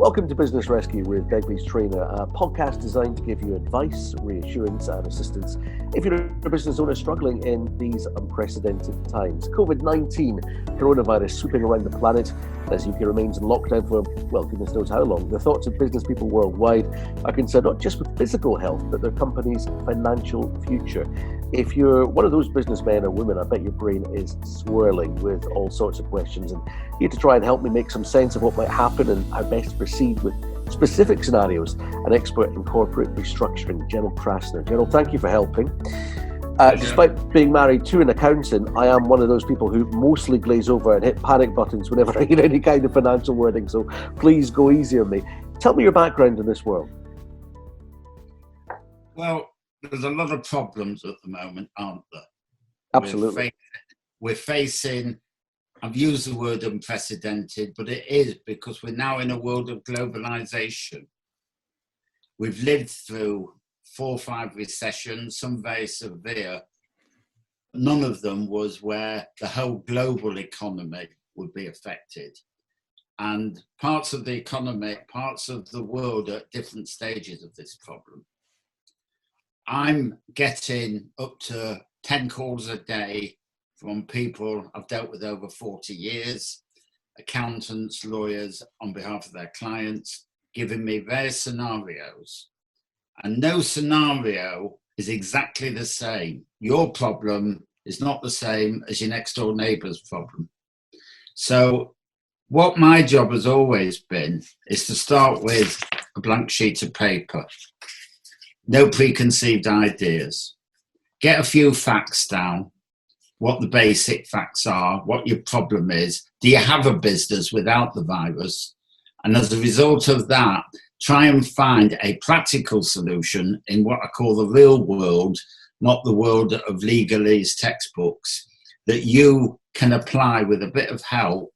Welcome to Business Rescue with Begley's Trainer, a podcast designed to give you advice, reassurance and assistance if you're a business owner struggling in these unprecedented times. COVID-19, coronavirus sweeping around the planet as UK remains in lockdown for, well, goodness knows how long. The thoughts of business people worldwide are concerned not just with physical health, but their company's financial future. If you're one of those businessmen or women, I bet your brain is swirling with all sorts of questions. And here to try and help me make some sense of what might happen and how best to proceed with specific scenarios, an expert in corporate restructuring, Gerald. Gerald, thank you for helping. Despite being married to an accountant, I am one of those people who mostly glaze over and hit panic buttons whenever I hear any kind of financial wording. So please go easy on me. Tell me your background in this world. Well, there's a lot of problems at the moment, aren't there? Absolutely. We're facing, I've used the word unprecedented, but it is because we're now in a world of globalization. We've lived through 4 or 5 recessions, some very severe. None of them was where the whole global economy would be affected. And parts of the economy, parts of the world are at different stages of this problem. I'm getting up to 10 calls a day from people I've dealt with over 40 years, accountants, lawyers on behalf of their clients, giving me various scenarios. And no scenario is exactly the same. Your problem is not the same as your next door neighbour's problem. So what my job has always been is to start with a blank sheet of paper. No preconceived ideas. Get a few facts down, what the basic facts are, what your problem is. Do you have a business without the virus? And as a result of that, try and find a practical solution in what I call the real world, not the world of legalese textbooks, that you can apply with a bit of help,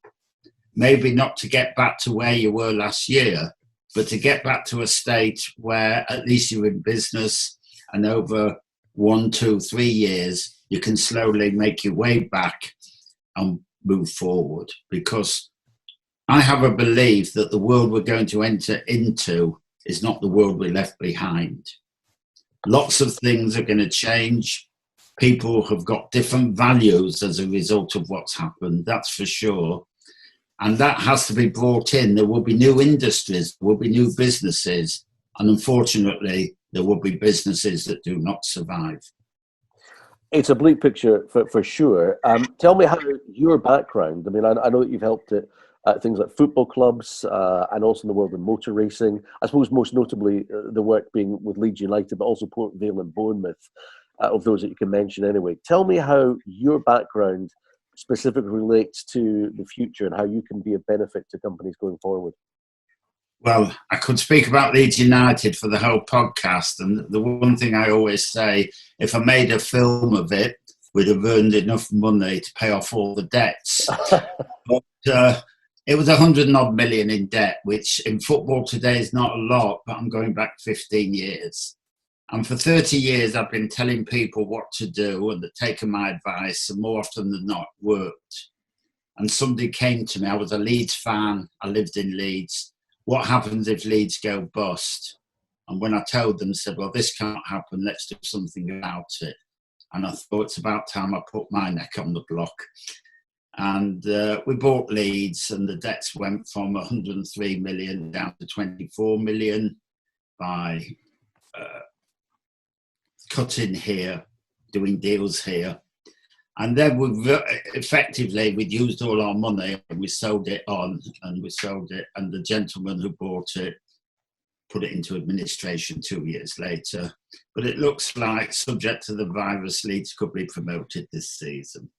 maybe not to get back to where you were last year, but to get back to a state where at least you're in business and over 1, 2, 3 years, you can slowly make your way back and move forward. Because I have a belief that the world we're going to enter into is not the world we left behind. Lots of things are going to change. People have got different values as a result of what's happened, that's for sure. And that has to be brought in. There will be new industries, there will be new businesses, and unfortunately, there will be businesses that do not survive. It's a bleak picture for sure. Tell me how your background, I mean, I know that you've helped at things like football clubs and also in the world of motor racing. I suppose most notably the work being with Leeds United, but also Port Vale and Bournemouth, of those that you can mention anyway. Tell me how your background specifically relates to the future and how you can be a benefit to companies going forward. Well, I could speak about Leeds United for the whole podcast, and the one thing I always say, if I made a film of it, we'd have earned enough money to pay off all the debts. But it was 100-odd million in debt, which in football today is not a lot, but I'm going back 15 years. And for 30 years, I've been telling people what to do and they've taken my advice, and more often than not, worked. And somebody came to me, I was a Leeds fan, I lived in Leeds. What happens if Leeds go bust? And when I told them, said, well, this can't happen, let's do something about it. And I thought it's about time I put my neck on the block. And we bought Leeds, and the debts went from 103 million down to 24 million by cutting here, doing deals here. And then we'd used all our money and we sold it on, and the gentleman who bought it put it into administration 2 years later. But it looks like, subject to the virus, Leeds could be promoted this season.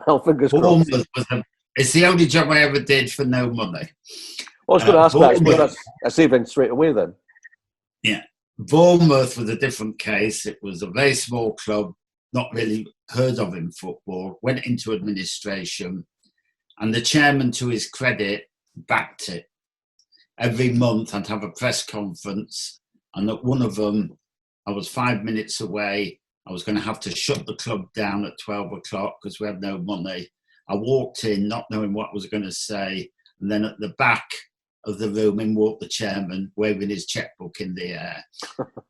Well, fingers crossed. It's the only job I ever did for no money. Well, I was going to ask that. I suppose that's a saving straight away then. Yeah. Bournemouth was a different case. It was a very small club, not really heard of in football, went into administration, and the chairman, to his credit, backed it. Every month I'd have a press conference, and at one of them, I was 5 minutes away. I was going to have to shut the club down at 12 o'clock because we had no money. I walked in not knowing what I was going to say, and then at the back of the room, in walked the chairman, waving his checkbook in the air,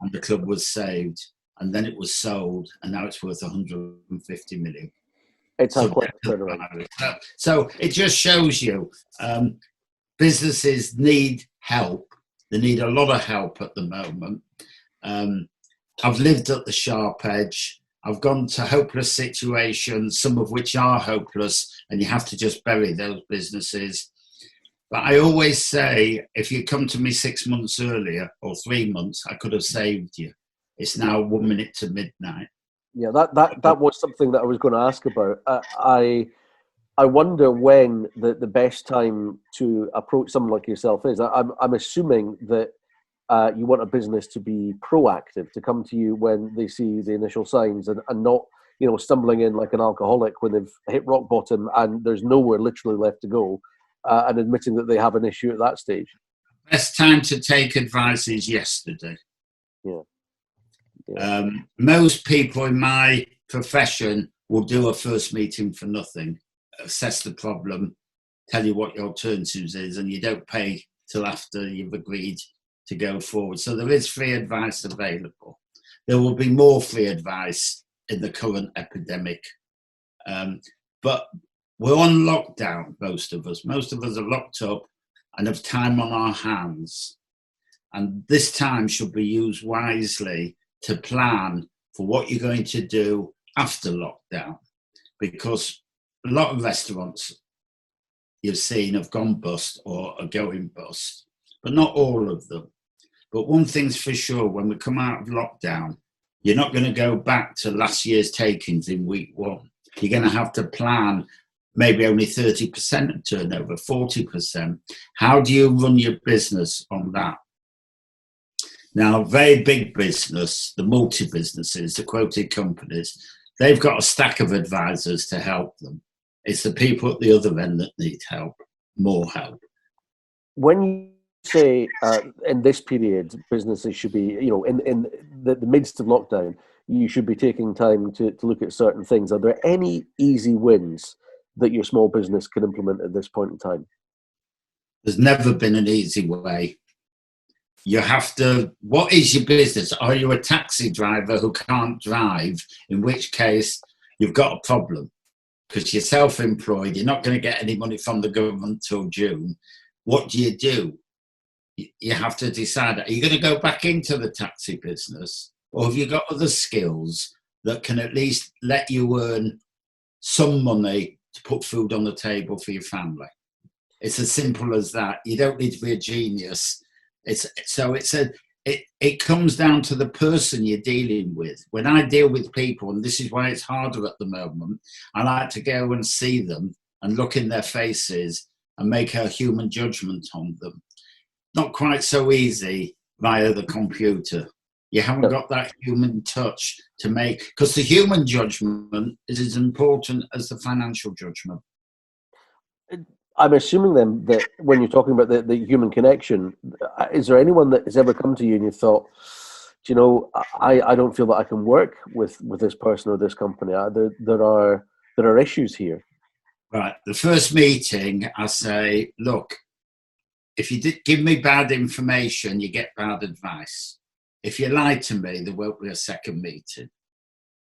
and the club was saved. And then it was sold, and now it's worth 150 million. It's had quite a turnaround. So it just shows you businesses need help. They need a lot of help at the moment. I've lived at the sharp edge. I've gone to hopeless situations, some of which are hopeless, and you have to just bury those businesses. But I always say, if you come to me 6 months earlier or 3 months, I could have saved you. It's now 1 minute to midnight. Yeah, that was something that I was going to ask about. I wonder when the best time to approach someone like yourself is. I'm assuming that you want a business to be proactive, to come to you when they see the initial signs, and not, stumbling in like an alcoholic when they've hit rock bottom and there's nowhere literally left to go, and admitting that they have an issue at that stage. Best time to take advice is yesterday. Yeah. Most people in my profession will do a first meeting for nothing, assess the problem, tell you what your alternatives is, and you don't pay till after you've agreed to go forward. So there is free advice available. There will be more free advice in the current epidemic. But we're on lockdown, most of us. Most of us are locked up and have time on our hands. And this time should be used wisely to plan for what you're going to do after lockdown. Because a lot of restaurants you've seen have gone bust or are going bust, but not all of them. But one thing's for sure, when we come out of lockdown, you're not going to go back to last year's takings in week one. You're going to have to plan maybe only 30% of turnover, 40%. How do you run your business on that? Now, very big business, the multi-businesses, the quoted companies, they've got a stack of advisors to help them. It's the people at the other end that need help, more help. When you say in this period, businesses should be, in the midst of lockdown, you should be taking time to look at certain things. Are there any easy wins that your small business can implement at this point in time? There's never been an easy way. You have to, what is your business? Are you a taxi driver who can't drive? In which case, you've got a problem, because you're self-employed. You're not going to get any money from the government till June. What do? You have to decide, are you going to go back into the taxi business? Or have you got other skills that can at least let you earn some money to put food on the table for your family? It's as simple as that. You don't need to be a genius. It comes down to the person you're dealing with. When I deal with people, and this is why it's harder at the moment, I like to go and see them and look in their faces and make a human judgment on them. Not quite so easy via the computer. You haven't got that human touch to make, because the human judgment is as important as the financial judgment. I'm assuming then that when you're talking about the human connection, is there anyone that has ever come to you and you thought, I don't feel that I can work with this person or this company. There are issues here. Right. The first meeting, I say, look, if you give me bad information, you get bad advice. If you lie to me, there won't be a second meeting.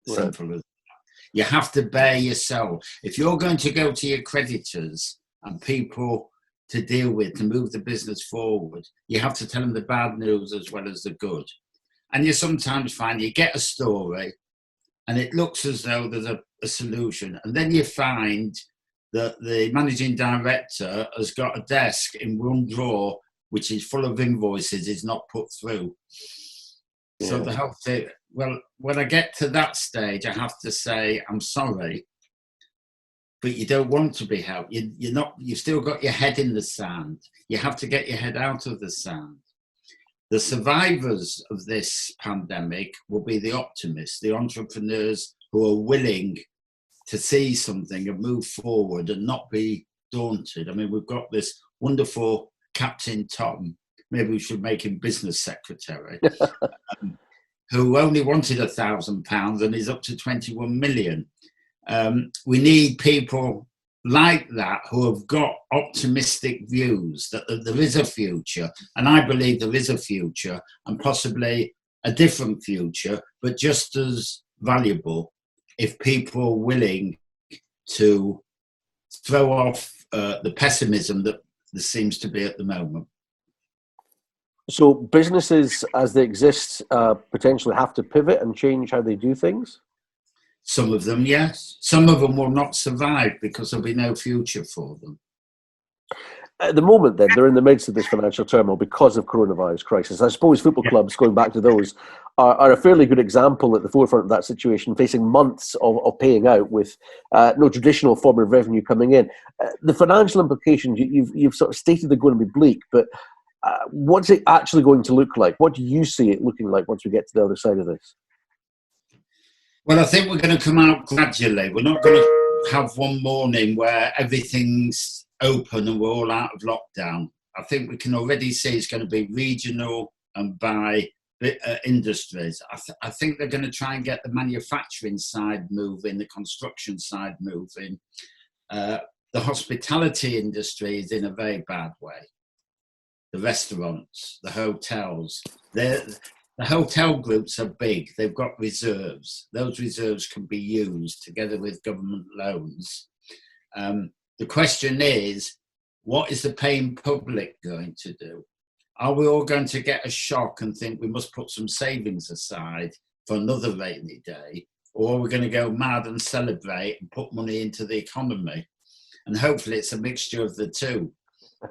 Simple as that. You have to bear your soul. If you're going to go to your creditors and people to deal with to move the business forward, you have to tell them the bad news as well as the good. And you sometimes find you get a story and it looks as though there's a solution. And then you find that the managing director has got a desk in one drawer which is full of invoices, is not put through. Yeah. So the whole thing, well, when I get to that stage, I have to say, I'm sorry, but you don't want to be helped. You've still got your head in the sand. You have to get your head out of the sand. The survivors of this pandemic will be the optimists, the entrepreneurs who are willing to see something and move forward and not be daunted. I mean, we've got this wonderful Captain Tom, maybe we should make him business secretary, who only wanted £1,000 and is up to 21 million. We need people like that who have got optimistic views that there is a future, and I believe there is a future, and possibly a different future, but just as valuable if people are willing to throw off the pessimism that there seems to be at the moment. So businesses as they exist potentially have to pivot and change how they do things? Some of them, yes. Some of them will not survive because there'll be no future for them. At the moment, then, they're in the midst of this financial turmoil because of coronavirus crisis. I suppose football clubs, going back to those, are a fairly good example at the forefront of that situation, facing months of paying out with no traditional form of revenue coming in. The financial implications, you've sort of stated they're going to be bleak, but what's it actually going to look like? What do you see it looking like once we get to the other side of this? Well, I think we're going to come out gradually. We're not going to have one morning where everything's open and we're all out of lockdown. I think we can already see it's going to be regional and by industries. I think they're going to try and get the manufacturing side moving, the construction side moving. The hospitality industry is in a very bad way. The restaurants, the hotels, the hotel groups are big. They've got reserves. Those reserves can be used together with government loans. The question is, what is the paying public going to do? Are we all going to get a shock and think we must put some savings aside for another rainy day? Or are we going to go mad and celebrate and put money into the economy? And hopefully it's a mixture of the two. I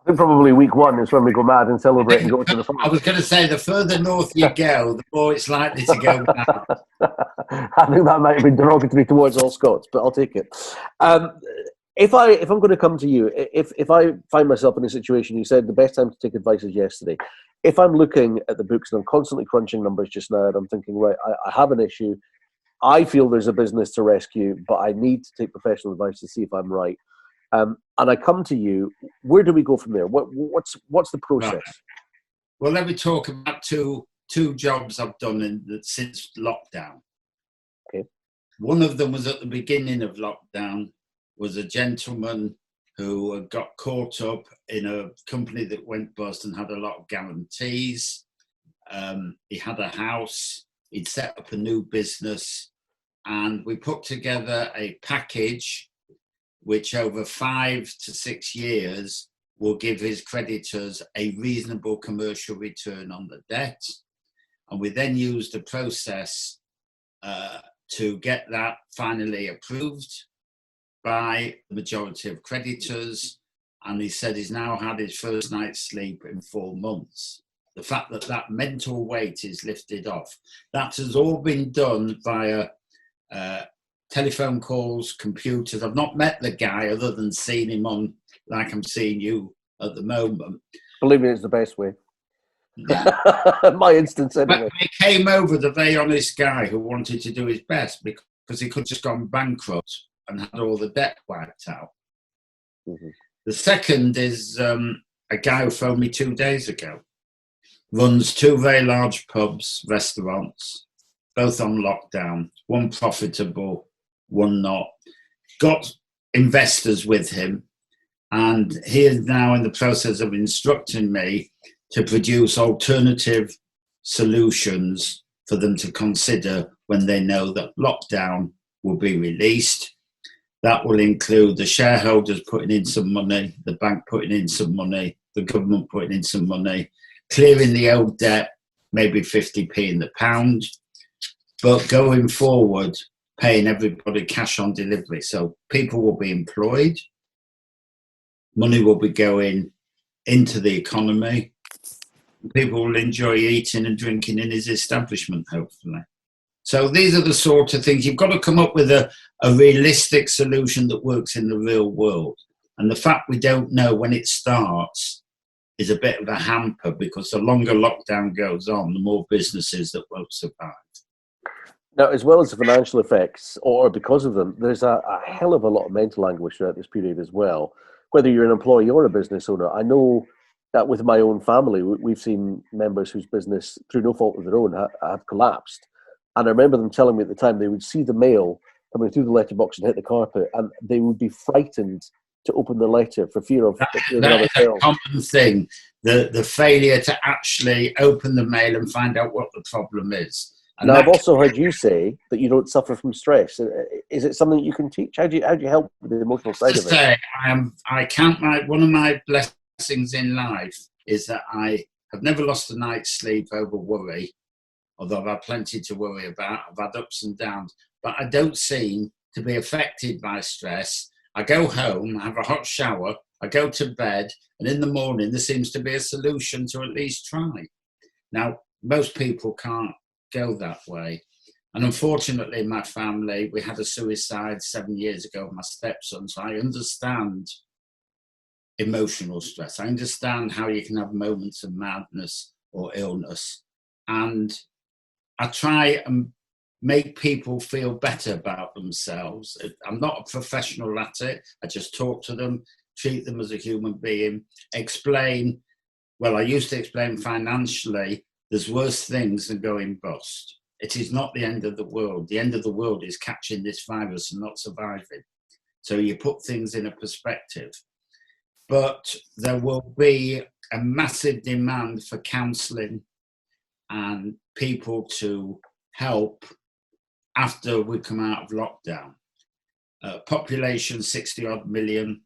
think probably week one is when we go mad and celebrate and go to the farm. I was going to say, the further north you go, the more it's likely to go mad. I think that might have been derogatory towards all Scots, but I'll take it. If I'm going to come to you, if I find myself in a situation, you said the best time to take advice is yesterday. If I'm looking at the books and I'm constantly crunching numbers just now, and I'm thinking, right, I have an issue. I feel there's a business to rescue, but I need to take professional advice to see if I'm right. And I come to you. Where do we go from there? What's the process? Right. Well, let me talk about two jobs I've done since lockdown. Okay. One of them was at the beginning of lockdown. Was a gentleman who got caught up in a company that went bust and had a lot of guarantees. He had a house. He'd set up a new business, and we put together a package which over 5 to 6 years will give his creditors a reasonable commercial return on the debt. And we then used a process to get that finally approved by the majority of creditors. And he said he's now had his first night's sleep in 4 months. The fact that mental weight is lifted off, that has all been done via telephone calls, computers. I've not met the guy other than seeing him on, like I'm seeing you at the moment. Believe me, it's the best way. Yeah. My instance, anyway. But he came over, the very honest guy who wanted to do his best because he could just gone bankrupt and had all the debt wiped out. Mm-hmm. The second is a guy who phoned me 2 days ago. Runs 2 very large pubs, restaurants, both on lockdown, one profitable, one not. Got investors with him, and he is now in the process of instructing me to produce alternative solutions for them to consider when they know that lockdown will be released. That will include the shareholders putting in some money, the bank putting in some money, the government putting in some money, clearing the old debt, maybe 50p in the pound, but going forward, paying everybody cash on delivery. So people will be employed, money will be going into the economy, people will enjoy eating and drinking in his establishment, hopefully. So these are the sort of things. You've got to come up with a realistic solution that works in the real world. And the fact we don't know when it starts is a bit of a hamper, because the longer lockdown goes on, the more businesses that won't survive. Now, as well as the financial effects, or because of them, there's a hell of a lot of mental anguish throughout this period as well. Whether you're an employee or a business owner, I know that with my own family, we've seen members whose business, through no fault of their own, have collapsed. And I remember them telling me at the time they would see the mail coming through the letterbox and hit the carpet, and they would be frightened to open the letter for fear of That another is a sale. common thing, the failure to actually open the mail and find out what the problem is. And Now, I've also heard you say that you don't suffer from stress. Is it something you can teach? How do you help with the emotional side of it? I count one of my blessings in life is that I have never lost a night's sleep over worry, although I've had plenty to worry about. I've had ups and downs, but I don't seem to be affected by stress. I go home, I have a hot shower, I go to bed, and in the morning there seems to be a solution to at least try. Now, most people can't go that way. And unfortunately, in my family, we had a suicide 7 years ago of my stepson, so I understand emotional stress. I understand how you can have moments of madness or illness. And I try and make people feel better about themselves. I'm not a professional at it. I just talk to them, treat them as a human being, explain. Well, I used to explain financially, there's worse things than going bust. It is not the end of the world. The end of the world is catching this virus and not surviving. So you put things in a perspective. But there will be a massive demand for counselling and people to help after we come out of lockdown. Population 60 odd million,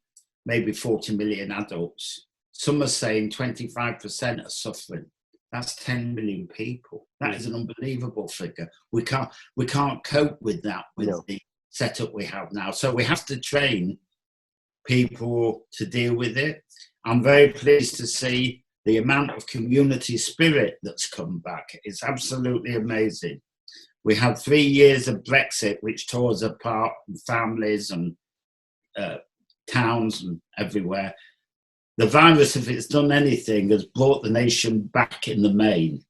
maybe 40 million adults. Some are saying 25% are suffering. That's 10 million people. That is an unbelievable figure. We can't cope with that with the setup we have now. So we have to train people to deal with it. I'm very pleased to see the amount of community spirit that's come back. It's absolutely amazing. We had 3 years of Brexit, which tore us apart, families and towns and everywhere. The virus, if it's done anything, has brought the nation back in the main.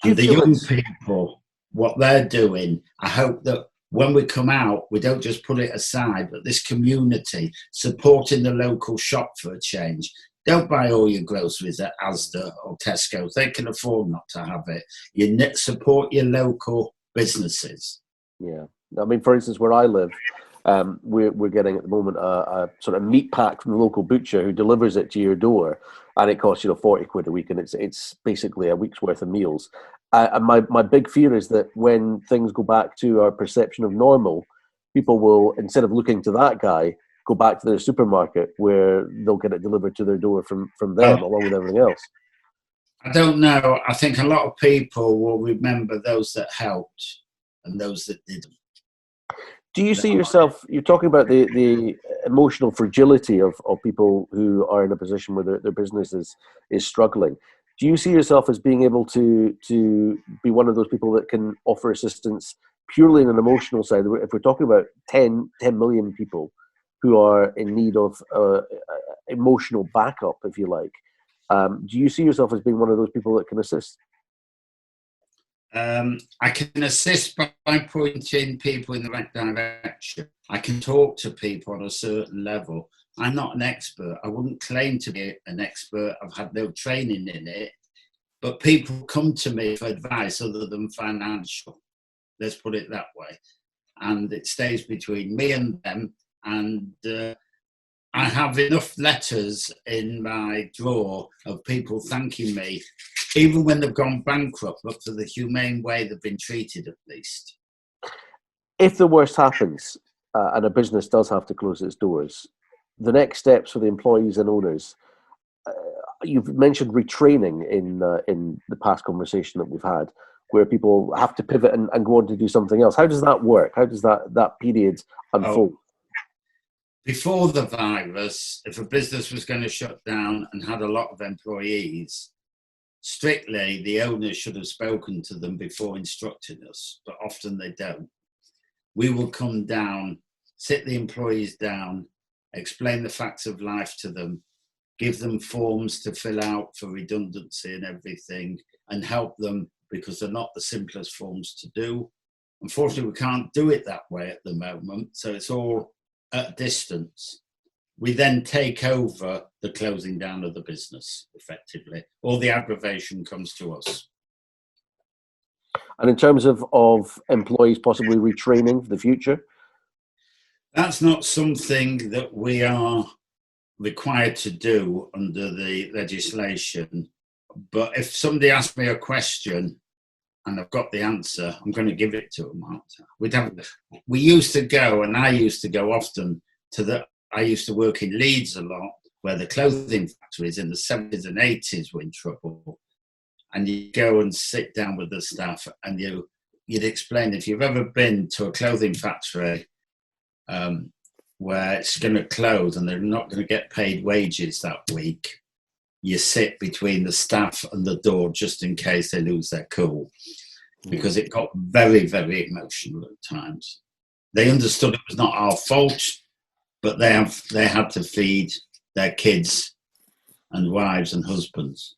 And the young people, what they're doing, I hope that when we come out, we don't just put it aside, but this community supporting the local shop for a change. Don't buy all your groceries at Asda or Tesco's. They can afford not to have it. You support your local businesses. Yeah. I mean, for instance, where I live, we're getting at the moment a sort of meat pack from the local butcher who delivers it to your door, and it costs 40 quid a week, and it's basically a week's worth of meals. And my big fear is that when things go back to our perception of normal, people will, instead of looking to that guy, go back to their supermarket where they'll get it delivered to their door from them, along with everything else. I don't know. I think a lot of people will remember those that helped and those that didn't. Do you see yourself, you're talking about the emotional fragility of people who are in a position where their business is struggling. Do you see yourself as being able to be one of those people that can offer assistance purely in an emotional side? If we're talking about 10 million people who are in need of emotional backup, if you like, do you see yourself as being one of those people that can assist? I can assist by pointing people in the right direction. I can talk to people on a certain level. I'm not an expert. I wouldn't claim to be an expert. I've had no training in it. But people come to me for advice other than financial. Let's put it that way. And it stays between me and them. And I have enough letters in my drawer of people thanking me, even when they've gone bankrupt, but for the humane way they've been treated, at least. If the worst happens and a business does have to close its doors, the next steps for the employees and owners, you've mentioned retraining in the past conversation that we've had, where people have to pivot and go on to do something else. How does that work? How does that period unfold? Before the virus, if a business was going to shut down and had a lot of employees, strictly the owners should have spoken to them before instructing us, but often they don't. We will come down, sit the employees down, explain the facts of life to them, give them forms to fill out for redundancy and everything, and help them, because they're not the simplest forms to do. Unfortunately, we can't do it that way at the moment, so it's all at distance. We then take over the closing down of the business, effectively. All the aggravation comes to us. And in terms of employees possibly retraining for the future? That's not something that we are required to do under the legislation. But if somebody asks me a question and I've got the answer, I'm going to give it to them. We used to go, and I used to go often I used to work in Leeds a lot, where the clothing factories in the 70s and 80s were in trouble. And you go and sit down with the staff and you'd explain, if you've ever been to a clothing factory where it's going to close and they're not going to get paid wages that week, you sit between the staff and the door just in case they lose their cool, because it got very, very emotional at times. They understood it was not our fault, but they had to feed their kids and wives and husbands.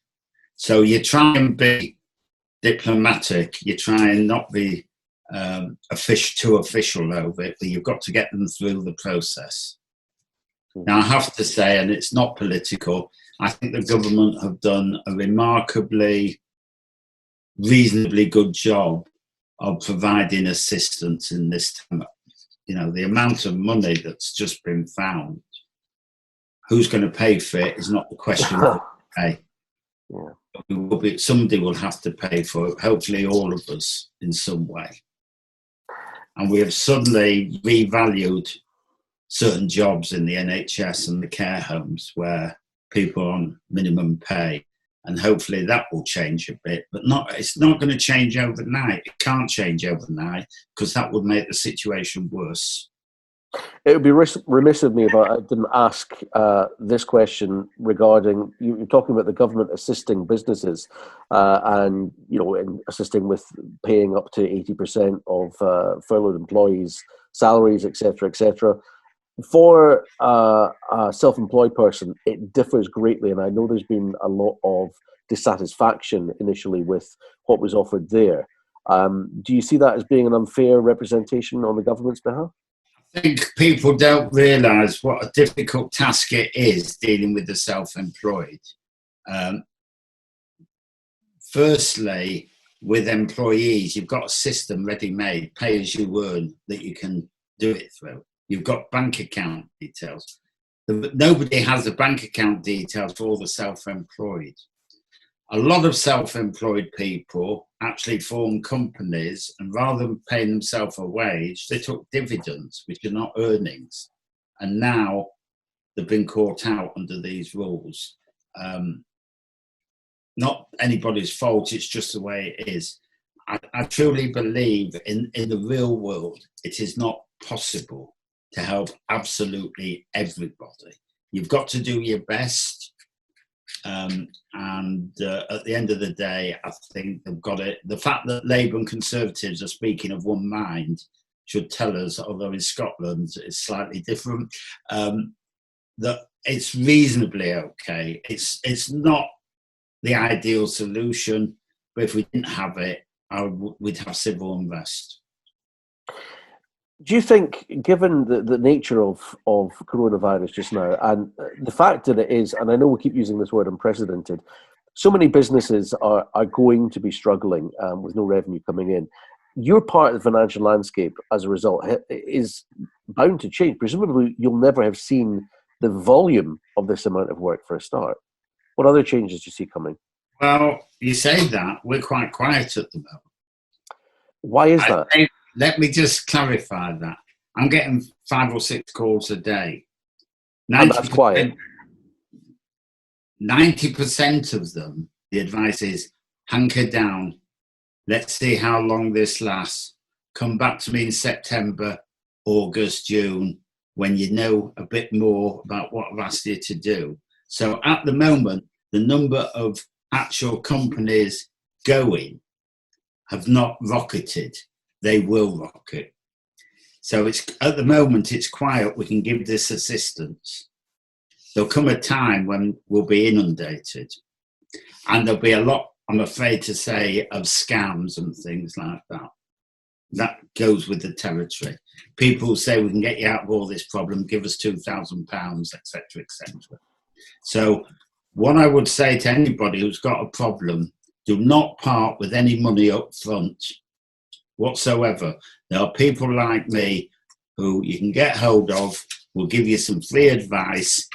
So you try and be diplomatic, you try and not be too official over it, but you've got to get them through the process. Now, I have to say, and it's not political, I think the government have done a remarkably, reasonably good job of providing assistance in this time. You know, the amount of money that's just been found, who's going to pay for it is not the question of pay. Yeah. Somebody will have to pay for it, hopefully all of us in some way. And we have suddenly revalued certain jobs in the NHS and the care homes where people are on minimum pay. And hopefully that will change a bit, but it's not going to change overnight. It can't change overnight because that would make the situation worse. It would be remiss of me if I didn't ask this question regarding, you're talking about the government assisting businesses and, in assisting with paying up to 80% of furloughed employees' salaries, etc., etc. For a self-employed person, it differs greatly, and I know there's been a lot of dissatisfaction initially with what was offered there. Do you see that as being an unfair representation on the government's behalf? I think people don't realise what a difficult task it is dealing with the self-employed. Firstly, with employees, you've got a system ready-made, pay as you earn, that you can do it through. You've got bank account details. Nobody has the bank account details for all the self-employed. A lot of self-employed people actually formed companies, and rather than paying themselves a wage, they took dividends, which are not earnings. And now they've been caught out under these rules. Not anybody's fault, it's just the way it is. I truly believe in the real world, it is not possible to help absolutely everybody. You've got to do your best. And at the end of the day, I think they've got it. The fact that Labour and Conservatives are speaking of one mind should tell us, although in Scotland it's slightly different, that it's reasonably okay. It's not the ideal solution, but if we didn't have it, we'd have civil unrest. Do you think, given the nature of coronavirus just now, and the fact that it is, and I know we keep using this word unprecedented, so many businesses are going to be struggling with no revenue coming in. Your part of the financial landscape, as a result, is bound to change. Presumably, you'll never have seen the volume of this amount of work for a start. What other changes do you see coming? Well, you say that. We're quite quiet at the moment. Why is that? Let me just clarify that. I'm getting 5 or 6 calls a day. And that's quiet. 90% of them, the advice is hunker down. Let's see how long this lasts. Come back to me in September, August, June, when you know a bit more about what I've asked you to do. So at the moment, the number of actual companies going have not rocketed. They will rocket. So at the moment it's quiet. We can give this assistance. There'll come a time when we'll be inundated, and there'll be a lot, I'm afraid to say, of scams and things like that. That goes with the territory. People say, we can get you out of all this problem, give us £2,000, etc., etc. So what I would say to anybody who's got a problem, Do not part with any money up front whatsoever. There are people like me who you can get hold of, will give you some free advice.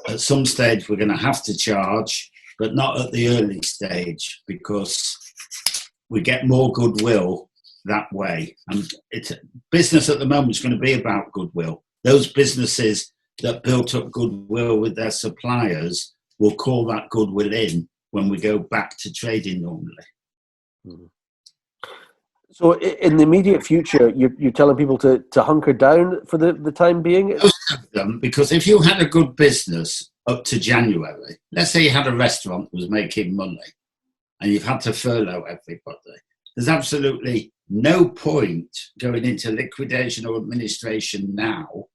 At some stage, we're going to have to charge, but not at the early stage, because we get more goodwill that way. And business at the moment is going to be about goodwill. Those businesses that built up goodwill with their suppliers will call that goodwill in when we go back to trading normally. Mm-hmm. So in the immediate future, you're telling people to hunker down for the time being? Most of them, because if you had a good business up to January, let's say you had a restaurant that was making money and you've had to furlough everybody, there's absolutely no point going into liquidation or administration now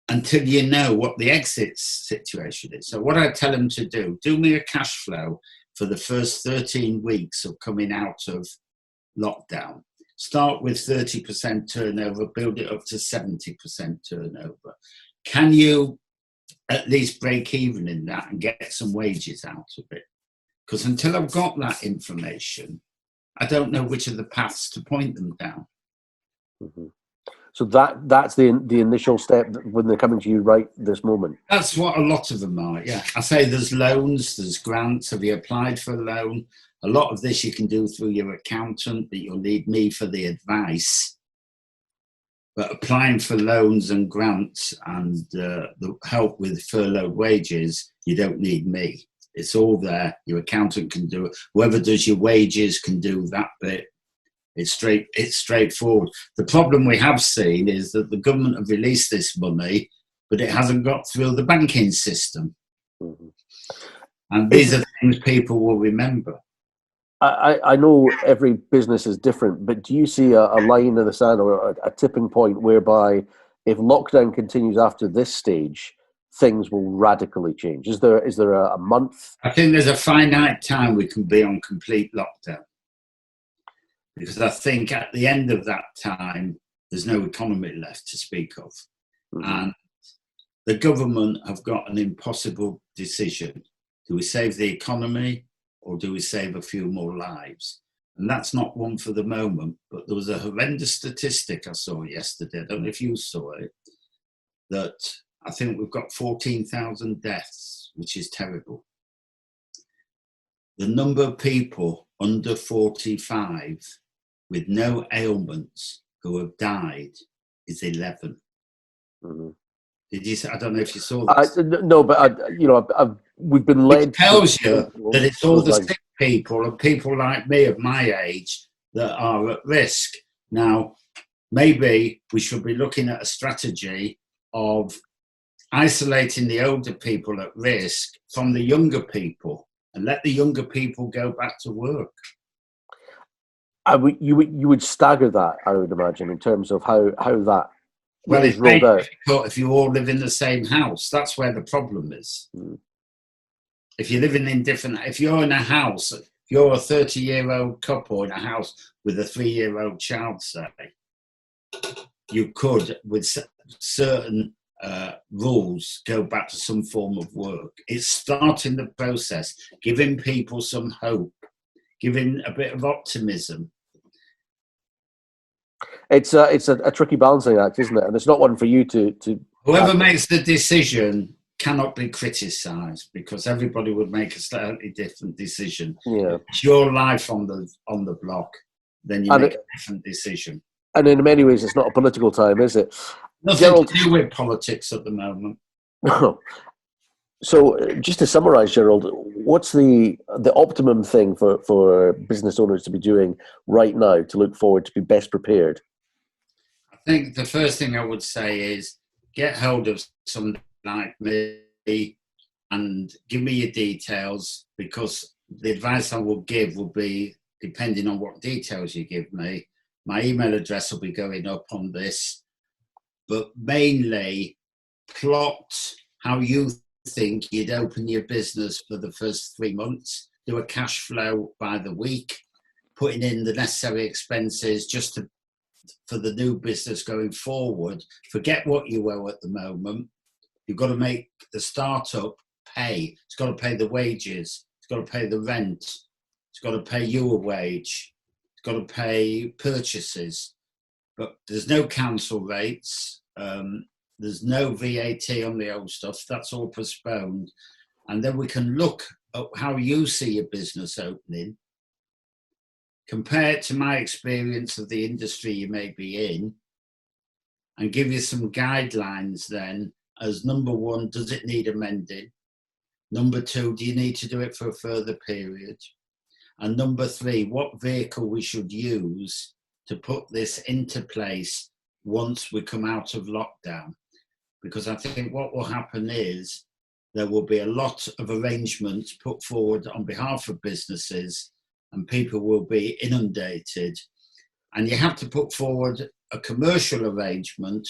until you know what the exit situation is. So what I tell them to do me a cash flow for the first 13 weeks of coming out of lockdown. Start with 30% turnover, build it up to 70% turnover. Can you at least break even in that and get some wages out of it? Because until I've got that information, I don't know which of the paths to point them down. Mm-hmm. So that's the initial step when they're coming to you right this moment. That's what a lot of them are, yeah. I say there's loans, there's grants. Have you applied for a loan? A lot of this you can do through your accountant, but you'll need me for the advice. But applying for loans and grants and the help with furloughed wages, you don't need me. It's all there. Your accountant can do it. Whoever does your wages can do that bit. It's straightforward. The problem we have seen is that the government have released this money, but it hasn't got through the banking system. Mm-hmm. And these are things people will remember. I know every business is different, but do you see a line in the sand or a tipping point whereby if lockdown continues after this stage, things will radically change? Is there a month? I think there's a finite time we can be on complete lockdown. Because I think at the end of that time, there's no economy left to speak of. Mm-hmm. And the government have got an impossible decision. Do we save the economy or do we save a few more lives? And that's not one for the moment, but there was a horrendous statistic I saw yesterday, I don't know if you saw it, that I think we've got 14,000 deaths, which is terrible. The number of people under 45 with no ailments who have died is 11. Mm-hmm. Did you? I don't know if you saw that. No, but we've been led. It tells you that it's all the sick people and people like me of my age that are at risk. Now, maybe we should be looking at a strategy of isolating the older people at risk from the younger people and let the younger people go back to work. You would stagger that, I would imagine, in terms of how that. Well, it's very difficult if you all live in the same house. That's where the problem is. Mm. If you're living in if you're in a house, if you're a 30-year-old couple in a house with a 3-year-old child, say, you could, with certain rules, go back to some form of work. It's starting the process, giving people some hope, giving a bit of optimism. It's a tricky balancing act, isn't it? And it's not one for you to. Whoever makes the decision cannot be criticised because everybody would make a slightly different decision. Yeah. If it's your life on the block, then you make a different decision. And in many ways, it's not a political time, is it? Nothing Gerald, to do with politics at the moment. So, just to summarise, Gerald, what's the optimum thing for business owners to be doing right now to look forward to be best prepared? I think the first thing I would say is get hold of somebody like me and give me your details, because the advice I will give will be depending on what details you give me. My email address will be going up on this, but mainly plot how you think you'd open your business for the first 3 months, do a cash flow by the week, putting in the necessary expenses just for the new business going forward. Forget what you owe at the moment. You've got to make the startup pay. It's got to pay the wages. It's got to pay the rent. It's It's got to pay you a wage. It's got to pay purchases. But there's no council rates. There's no VAT on the old stuff. That's all postponed. And then we can look at how you see your business opening, compare it to my experience of the industry you may be in, and give you some guidelines then as number one, does it need amending? Number two, do you need to do it for a further period? And number three, what vehicle we should use to put this into place once we come out of lockdown. Because I think what will happen is there will be a lot of arrangements put forward on behalf of businesses and people will be inundated. And you have to put forward a commercial arrangement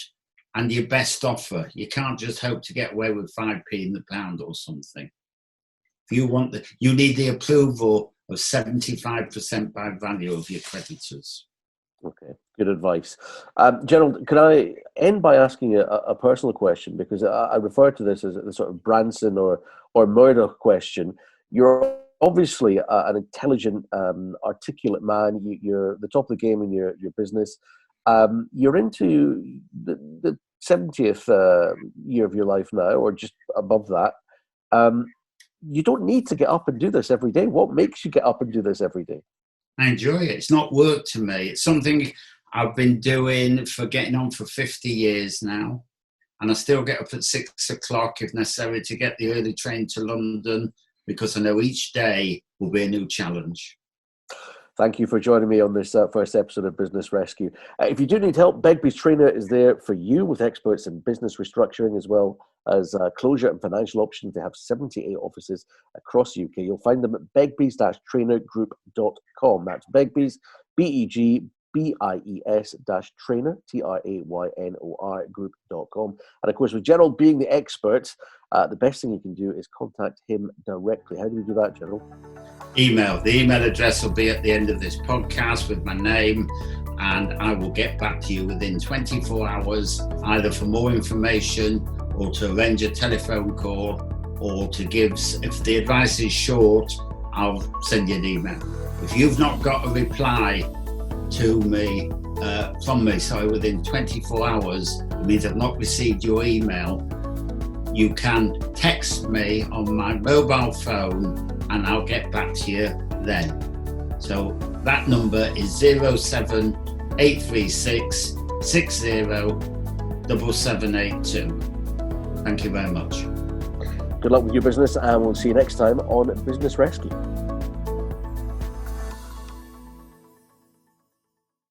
and your best offer. You can't just hope to get away with 5p in the pound or something. If you want you need the approval of 75% by value of your creditors. Okay, good advice. Gerald, can I end by asking a personal question? Because I refer to this as a sort of Branson or Murdoch question. You're obviously an intelligent, articulate man. You're the top of the game in your business. You're into the 70th year of your life now, or just above that. You don't need to get up and do this every day. What makes you get up and do this every day? I enjoy it. It's not work to me. It's something I've been doing for getting on for 50 years now. And I still get up at 6 o'clock if necessary to get the early train to London, because I know each day will be a new challenge. Thank you for joining me on this first episode of Business Rescue. If you do need help, Begbie's Trainer is there for you with experts in business restructuring as well as closure and financial options. They have 78 offices across the UK. You'll find them at begbies-trainergroup.com. That's Begbie's, BEGBIES-trainer, TRAYNOR group.com. And of course, with Gerald being the expert, the best thing you can do is contact him directly. How do we do that, Gerald? Email. The email address will be at the end of this podcast with my name, and I will get back to you within 24 hours, either for more information or to arrange a telephone call, or to give, if the advice is short, I'll send you an email. If you've not got a reply to me, from me, within 24 hours, it means I've not received your email. You can text me on my mobile phone and I'll get back to you then. So that number is 07836 607782. Thank you very much. Good luck with your business, and we'll see you next time on Business Rescue.